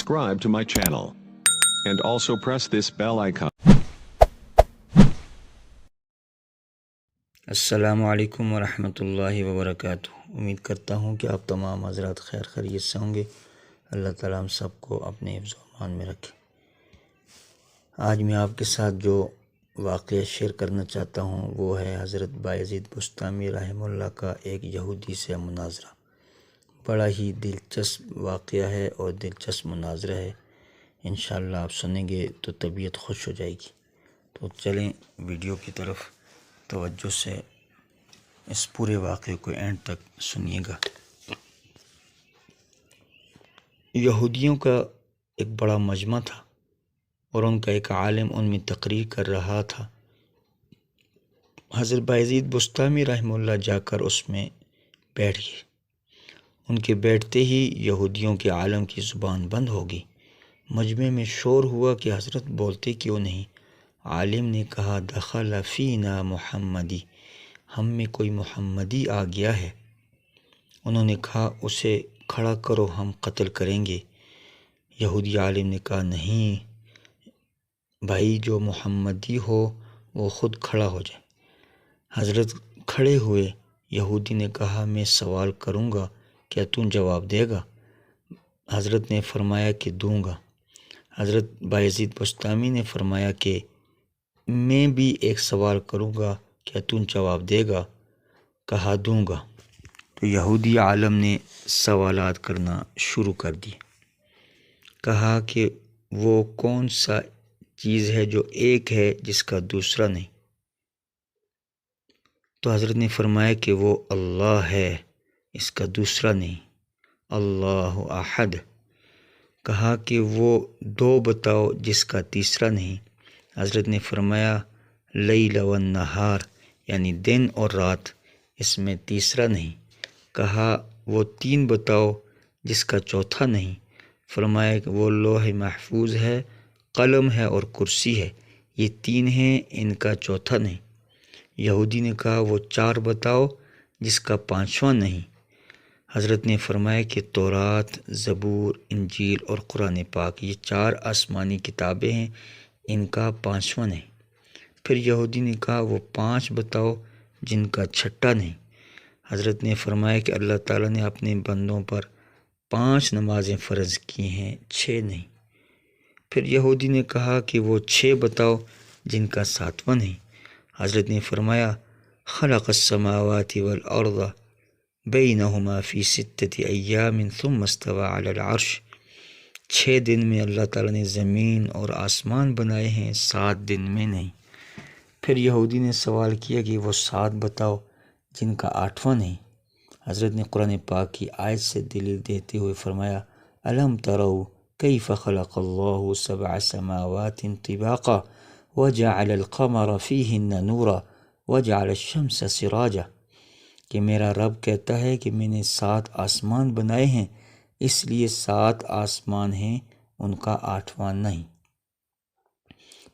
subscribe to my channel and also press this bell icon. السلام علیکم ورحمۃ اللہ وبرکاتہ۔ امید کرتا ہوں کہ آپ تمام حضرات خیر خیریت سے ہوں گے۔ اللہ تعالیٰ ہم سب کو اپنے حفظ و امان میں رکھے۔ آج میں آپ کے ساتھ جو واقعہ شیئر کرنا چاہتا ہوں وہ ہے حضرت بایزید بسطامی رحمہ اللہ کا ایک یہودی سے مناظرہ۔ بڑا ہی دلچسپ واقعہ ہے اور دلچسپ مناظرہ ہے۔ انشاءاللہ آپ سنیں گے تو طبیعت خوش ہو جائے گی۔ تو چلیں ویڈیو کی طرف توجہ سے اس پورے واقعے کو اینڈ تک سنیے گا۔ یہودیوں کا ایک بڑا مجمع تھا اور ان کا ایک عالم ان میں تقریر کر رہا تھا۔ حضرت بایزید بسطامی رحمہ اللہ جا کر اس میں بیٹھ گئے۔ ان کے بیٹھتے ہی یہودیوں کے عالم کی زبان بند ہو گئی۔ مجمع میں شور ہوا کہ حضرت بولتے کیوں نہیں؟ عالم نے کہا دخل فینا محمدی، ہم میں کوئی محمدی آ گیا ہے۔ انہوں نے کہا اسے کھڑا کرو، ہم قتل کریں گے۔ یہودی عالم نے کہا نہیں بھائی، جو محمدی ہو وہ خود کھڑا ہو جائے۔ حضرت کھڑے ہوئے۔ یہودی نے کہا میں سوال کروں گا، کیا تم جواب دے گا؟ حضرت نے فرمایا کہ دوں گا۔ حضرت بایزید بسطامی نے فرمایا کہ میں بھی ایک سوال کروں گا، کیا تم جواب دے گا؟ کہا دوں گا۔ تو یہودی عالم نے سوالات کرنا شروع کر دیے۔ کہا کہ وہ کون سا چیز ہے جو ایک ہے جس کا دوسرا نہیں؟ تو حضرت نے فرمایا کہ وہ اللہ ہے، اس کا دوسرا نہیں، اللہ احد۔ کہا کہ وہ دو بتاؤ جس کا تیسرا نہیں؟ حضرت نے فرمایا لیل و نہار، یعنی دن اور رات، اس میں تیسرا نہیں۔ کہا وہ تین بتاؤ جس کا چوتھا نہیں؟ فرمایا کہ وہ لوح محفوظ ہے، قلم ہے اور کرسی ہے، یہ تین ہیں، ان کا چوتھا نہیں۔ یہودی نے کہا وہ چار بتاؤ جس کا پانچواں نہیں؟ حضرت نے فرمایا کہ تورات، زبور، انجیل اور قرآن پاک، یہ چار آسمانی کتابیں ہیں، ان کا پانچواں نہیں۔ پھر یہودی نے کہا وہ پانچ بتاؤ جن کا چھٹا نہیں؟ حضرت نے فرمایا کہ اللہ تعالیٰ نے اپنے بندوں پر 5 نمازیں فرض کی ہیں، 6 نہیں۔ پھر یہودی نے کہا کہ وہ 6 بتاؤ جن کا 7واں نہیں؟ حضرت نے فرمایا خلق السماوات والارض بینہما فی 6 ایام ثم استوى علی العرش، 6 دن میں اللہ تعالیٰ نے زمین اور آسمان بنائے ہیں، 7 دن میں نہیں۔ پھر یہودی نے سوال کیا کہ وہ 7 بتاؤ جن کا 8واں نہیں؟ حضرت نے قرآن پاک کی آیت سے دلیل دیتے ہوئے فرمایا الم تروا کیف خلق اللہ 7 سماوات طباقا وجعل القمر فیہن نورا وجعل الشمس سراجا، کہ میرا رب کہتا ہے کہ میں نے 7 آسمان بنائے ہیں، اس لیے 7 آسمان ہیں، ان کا 8واں نہیں۔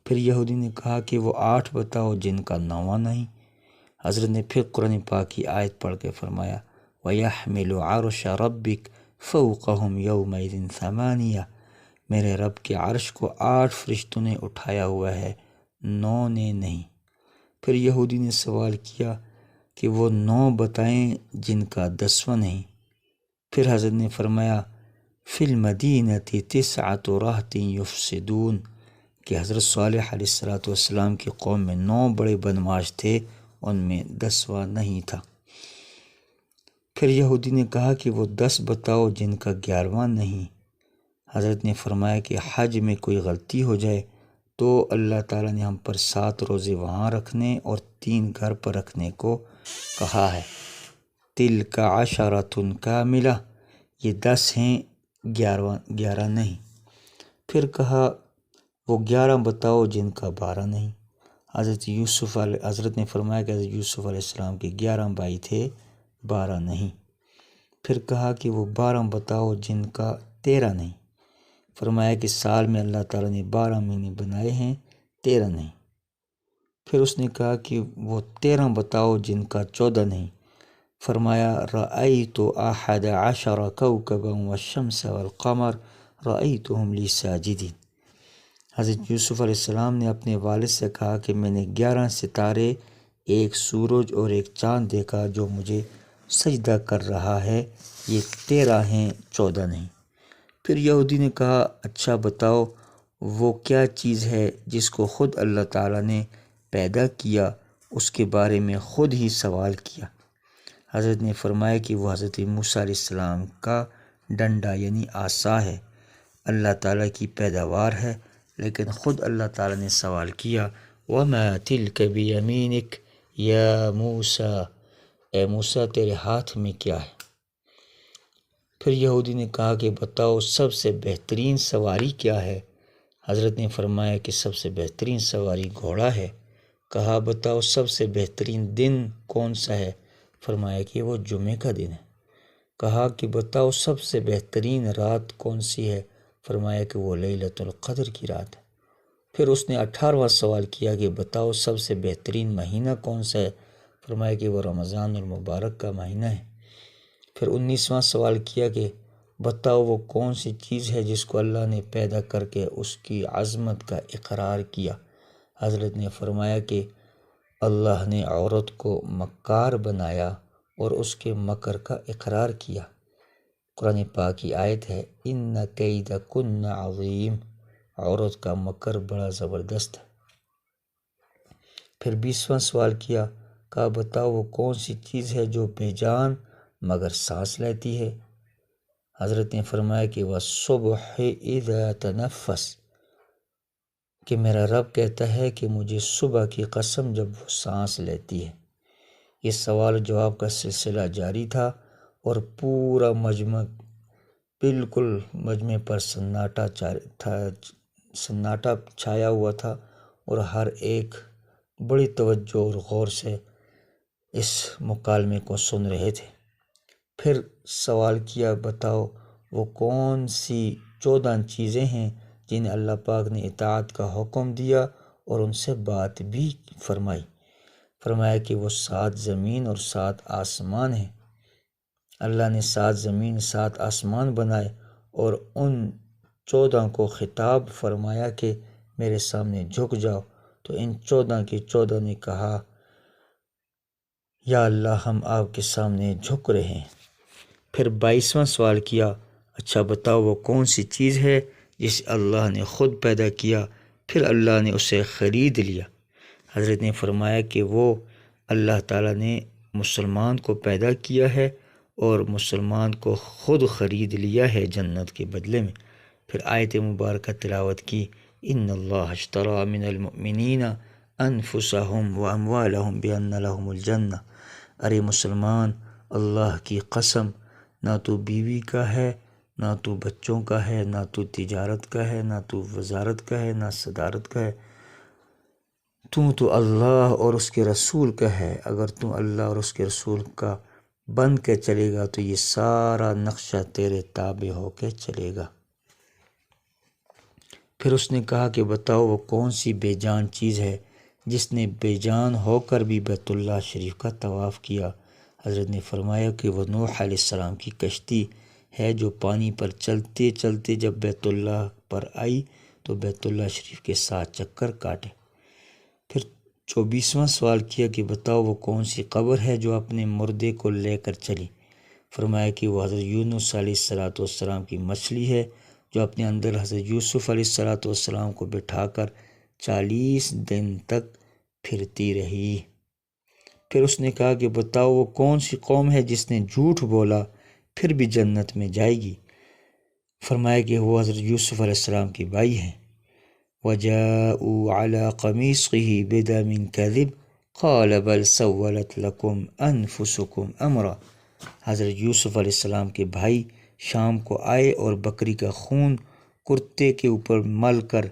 پھر یہودی نے کہا کہ وہ 8 بتاؤ جن کا 9واں نہیں؟ حضرت نے پھر قرآن پاک کی آیت پڑھ کے فرمایا وَيَحْمِلُ عَرْشَ رَبِّكَ فَوْقَهُمْ يَوْمَئِذٍ ثَمَانِيَةٌ، میرے رب کے عرش کو 8 فرشتوں نے اٹھایا ہوا ہے، 9 نے نہیں۔ پھر یہودی نے سوال کیا کہ وہ 9 بتائیں جن کا 10واں نہیں؟ پھر حضرت نے فرمایا فِي الْمَدِينَةِ 9 رَهْطٍ يُفْسِدُونَ، کہ حضرت صالح علیہ السلام کی قوم میں 9 بڑے بدماش تھے، ان میں 10واں نہیں تھا۔ پھر یہودی نے کہا کہ وہ 10 بتاؤ جن کا 11واں نہیں؟ حضرت نے فرمایا کہ حج میں کوئی غلطی ہو جائے تو اللہ تعالیٰ نے ہم پر 7 روزے وہاں رکھنے اور 3 گھر پر رکھنے کو کہا ہے۔ تِلْکَ عَشَرَةٌ کاملہ، یہ 10 ہیں، 11 نہیں۔ پھر کہا وہ 11 بتاؤ جن کا 12 نہیں؟ حضرت نے فرمایا کہ حضرت یوسف علیہ السلام کے 11 بھائی تھے، 12 نہیں۔ پھر کہا کہ وہ 12 بتاؤ جن کا 13 نہیں؟ فرمایا کہ سال میں اللہ تعالیٰ نے 12 مہینے بنائے ہیں، 13 نہیں۔ پھر اس نے کہا کہ وہ 13 بتاؤ جن کا 14 نہیں؟ فرمایا رأیت 11 کوكبا والشمس والقمر رأیتہم لی ساجدین۔ حضرت یوسف علیہ السلام نے اپنے والد سے کہا کہ میں نے 11 ستارے، ایک سورج اور ایک چاند دیکھا جو مجھے سجدہ کر رہا ہے، یہ 13 ہیں، 14 نہیں۔ پھر یہودی نے کہا اچھا بتاؤ وہ کیا چیز ہے جس کو خود اللہ تعالیٰ نے پیدا کیا، اس کے بارے میں خود ہی سوال کیا۔ حضرت نے فرمایا کہ وہ حضرت موسیٰ علیہ السلام کا ڈنڈا یعنی عصا ہے، اللہ تعالیٰ کی پیداوار ہے، لیکن خود اللہ تعالیٰ نے سوال کیا وَمَا تِلْكَ بِيَمِينِكَ یا موسیٰ، اے موسیٰ تیرے ہاتھ میں کیا ہے؟ پھر یہودی نے کہا کہ بتاؤ سب سے بہترین سواری کیا ہے؟ حضرت نے فرمایا کہ سب سے بہترین سواری گھوڑا ہے۔ کہا بتاؤ سب سے بہترین دن کون سا ہے؟ فرمایا کہ وہ جمعے کا دن ہے۔ کہا کہ بتاؤ سب سے بہترین رات کون سی ہے؟ فرمایا کہ وہ لیلۃ القدر کی رات ہے۔ پھر اس نے 18واں سوال کیا کہ بتاؤ سب سے بہترین مہینہ کون سا ہے؟ فرمایا کہ وہ رمضان المبارک کا مہینہ ہے۔ پھر 19واں سوال کیا کہ بتاؤ وہ کون سی چیز ہے جس کو اللہ نے پیدا کر کے اس کی عظمت کا اقرار کیا؟ حضرت نے فرمایا کہ اللہ نے عورت کو مکار بنایا اور اس کے مکر کا اقرار کیا۔ قرآن پاک کی آیت ہے ان کیدکن عظیم، عورت کا مکر بڑا زبردست ہے۔ پھر 20واں سوال کیا، کہا بتاؤ وہ کون سی چیز ہے جو بے جان مگر سانس لیتی ہے؟ حضرت نے فرمایا کہ وَالصُّبْحِ إِذَا تَنَفَّسَ، کہ میرا رب کہتا ہے کہ مجھے صبح کی قسم جب وہ سانس لیتی ہے۔ یہ سوال و جواب کا سلسلہ جاری تھا اور پورا مجمع بالکل مجمع پر سناٹا چھایا ہوا تھا اور ہر ایک بڑی توجہ اور غور سے اس مکالمے کو سن رہے تھے۔ پھر سوال کیا بتاؤ وہ کون سی 14 چیزیں ہیں جنہیں اللہ پاک نے اطاعت کا حکم دیا اور ان سے بات بھی فرمائی؟ فرمایا کہ وہ 7 زمین اور 7 آسمان ہیں۔ اللہ نے 7 زمین 7 آسمان بنائے اور ان 14 کو خطاب فرمایا کہ میرے سامنے جھک جاؤ، تو ان 14 کے 14 نے کہا یا اللہ ہم آپ کے سامنے جھک رہے ہیں۔ پھر 22واں سوال کیا، اچھا بتاؤ وہ کون سی چیز ہے جسے اللہ نے خود پیدا کیا پھر اللہ نے اسے خرید لیا؟ حضرت نے فرمایا کہ وہ اللہ تعالیٰ نے مسلمان کو پیدا کیا ہے اور مسلمان کو خود خرید لیا ہے جنت کے بدلے میں۔ پھر آیت مبارکہ تلاوت کی ان اللہ اشتری من المؤمنین انفسهم واموالهم بان لهم الجنہ، ارے مسلمان اللہ کی قسم نہ تو بیوی کا ہے، نہ تو بچوں کا ہے، نہ تو تجارت کا ہے، نہ تو وزارت کا ہے، نہ صدارت کا ہے، تو اللہ اور اس کے رسول کا ہے۔ اگر تو اللہ اور اس کے رسول کا بن کے چلے گا تو یہ سارا نقشہ تیرے تابع ہو کے چلے گا۔ پھر اس نے کہا کہ بتاؤ وہ کون سی بے جان چیز ہے جس نے بے جان ہو کر بھی بیت اللہ شریف کا طواف کیا؟ حضرت نے فرمایا کہ وہ نوح علیہ السلام کی کشتی ہے جو پانی پر چلتے چلتے جب بیت اللہ پر آئی تو بیت اللہ شریف کے 7 چکر کاٹے۔ پھر 24واں سوال کیا کہ بتاؤ وہ کون سی قبر ہے جو اپنے مردے کو لے کر چلی؟ فرمایا کہ وہ حضرت یونس علیہ السلام کی مچھلی ہے جو اپنے اندر حضرت یوسف علیہ السلام کو بٹھا کر 40 دن تک پھرتی رہی۔ پھر اس نے کہا کہ بتاؤ وہ کون سی قوم ہے جس نے جھوٹ بولا پھر بھی جنت میں جائے گی؟ فرمایا کہ وہ حضرت یوسف علیہ السلام کی بھائی ہیں۔ وَجَاءُوا عَلَىٰ قَمِيصِهِ بِدَمٍ كَذِبٍ قَالَ بَلْ سَوَّلَتْ لَكُمْ أَنفُسُكُمْ أَمْرًا، حضرت یوسف علیہ السلام کے بھائی شام کو آئے اور بکری کا خون کرتے کے اوپر مل کر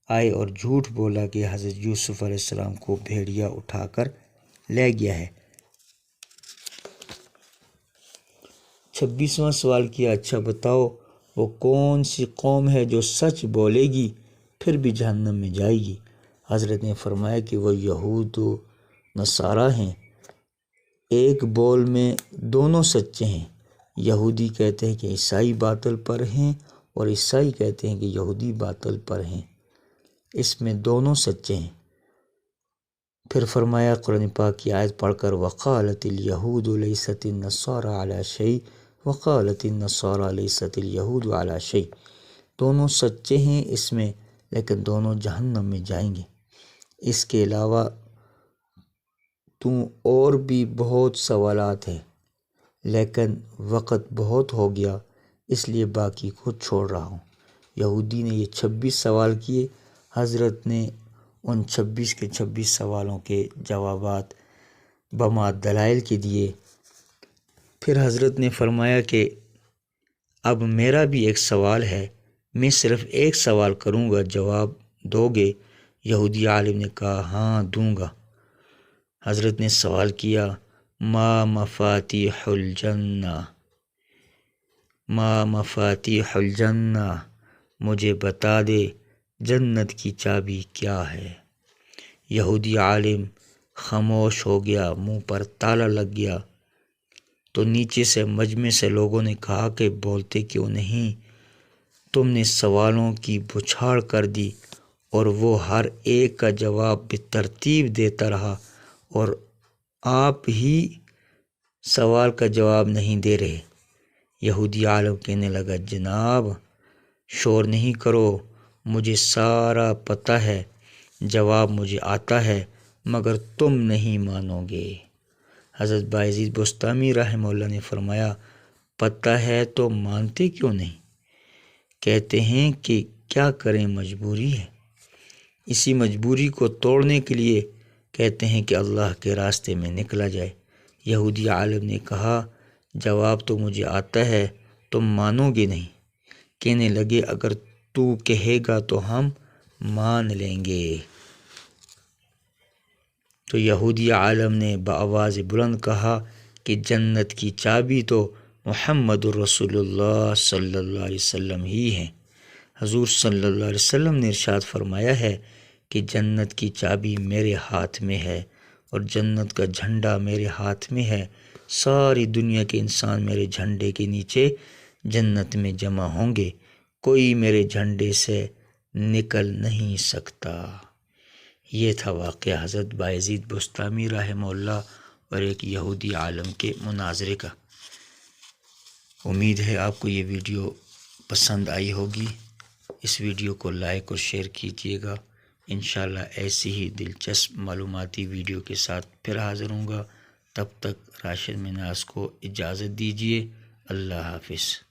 آئے اور جھوٹ بولا کہ حضرت یوسف علیہ السلام کو بھیڑیا اٹھا کر لے گیا ہے۔ 26واں سوال کیا، اچھا بتاؤ وہ کون سی قوم ہے جو سچ بولے گی پھر بھی جہنم میں جائے گی؟ حضرت نے فرمایا کہ وہ یہود و نصارہ ہیں، ایک بول میں دونوں سچے ہیں۔ یہودی کہتے ہیں کہ عیسائی باطل پر ہیں اور عیسائی کہتے ہیں کہ یہودی باطل پر ہیں، اس میں دونوں سچے ہیں۔ پھر فرمایا قرآن پاک کی آیت پڑھ کر وقالت الیہود لیست النصارى علی شیء وقالت النصارى لیست الیہود علی شیء، دونوں سچے ہیں اس میں، لیکن دونوں جہنم میں جائیں گے۔ اس کے علاوہ اور بھی بہت سوالات ہیں، لیکن وقت بہت ہو گیا، اس لیے باقی کو چھوڑ رہا ہوں۔ یہودی نے یہ 26 سوال کیے، حضرت نے ان 26 کے 26 سوالوں کے جوابات بما دلائل کے دیے۔ پھر حضرت نے فرمایا کہ اب میرا بھی ایک سوال ہے، میں صرف ایک سوال کروں گا، جواب دو گے؟ یہودی عالم نے کہا ہاں دوں گا۔ حضرت نے سوال کیا ما مفاتیح الجنہ، ما مفاتیح الجنہ، مجھے بتا دے جنت کی چابی کیا ہے؟ یہودی عالم خاموش ہو گیا، منہ پر تالا لگ گیا۔ تو نیچے سے مجمع سے لوگوں نے کہا کہ بولتے کیوں نہیں؟ تم نے سوالوں کی بچھاڑ کر دی، اور وہ ہر ایک کا جواب بترتیب دیتا رہا، اور آپ ہی سوال کا جواب نہیں دے رہے۔ یہودی عالم کہنے لگا جناب شور نہیں کرو، مجھے سارا پتہ ہے، جواب مجھے آتا ہے، مگر تم نہیں مانو گے۔ حضرت بایزید بستامی رحمہ اللہ نے فرمایا پتہ ہے تو مانتے کیوں نہیں؟ کہتے ہیں کہ کیا کریں، مجبوری ہے۔ اسی مجبوری کو توڑنے کے لیے کہتے ہیں کہ اللہ کے راستے میں نکلا جائے۔ یہودی عالم نے کہا جواب تو مجھے آتا ہے، تم مانو گے نہیں۔ کہنے لگے اگر تو کہے گا تو ہم مان لیں گے۔ تو یہودی عالم نے بآواز بلند کہا کہ جنت کی چابی تو محمد الرسول اللہ صلی اللہ علیہ وسلم ہی ہیں۔ حضور صلی اللہ علیہ وسلم نے ارشاد فرمایا ہے کہ جنت کی چابی میرے ہاتھ میں ہے، اور جنت کا جھنڈا میرے ہاتھ میں ہے، ساری دنیا کے انسان میرے جھنڈے کے نیچے جنت میں جمع ہوں گے، کوئی میرے جھنڈے سے نکل نہیں سکتا۔ یہ تھا واقعہ حضرت بایزید بستامی رحمہ اللہ اور ایک یہودی عالم کے مناظرے کا۔ امید ہے آپ کو یہ ویڈیو پسند آئی ہوگی۔ اس ویڈیو کو لائک اور شیئر کیجیے گا۔ انشاءاللہ ایسی ہی دلچسپ معلوماتی ویڈیو کے ساتھ پھر حاضر ہوں گا۔ تب تک راشد مناز کو اجازت دیجیے۔ اللہ حافظ۔